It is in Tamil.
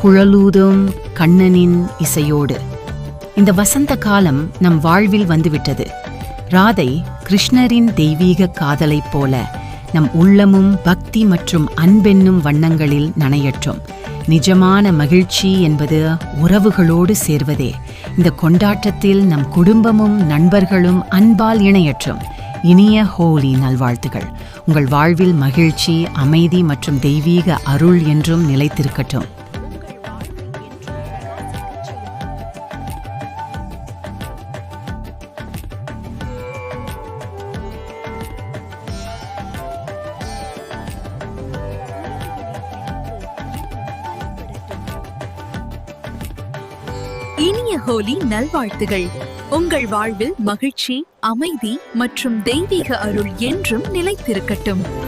குழலூதும் கண்ணனின் இசையோடு. இந்த வசந்த காலம் நம் வாழ்வில் வந்துவிட்டது. ராதை கிருஷ்ணரின் தெய்வீக காதலைப் போல நம் உள்ளமும் பக்தி மற்றும் அன்பென்னும் வண்ணங்களில் நனையற்றும். நிஜமான மகிழ்ச்சி என்பது உறவுகளோடு சேர்வதே. இந்த கொண்டாட்டத்தில் நம் குடும்பமும் நண்பர்களும் அன்பால் இணையற்றும். இனிய ஹோலி நல்வாழ்த்துகள். உங்கள் வாழ்வில் மகிழ்ச்சி, அமைதி மற்றும் தெய்வீக அருள் என்றும் நிலைத்திருக்கட்டும். இனிய ஹோலி நல்வாழ்த்துகள். உங்கள் வாழ்வில் மகிழ்ச்சி, அமைதி மற்றும் தெய்வீக அருள் என்றும் நிலைத்திருக்கட்டும்.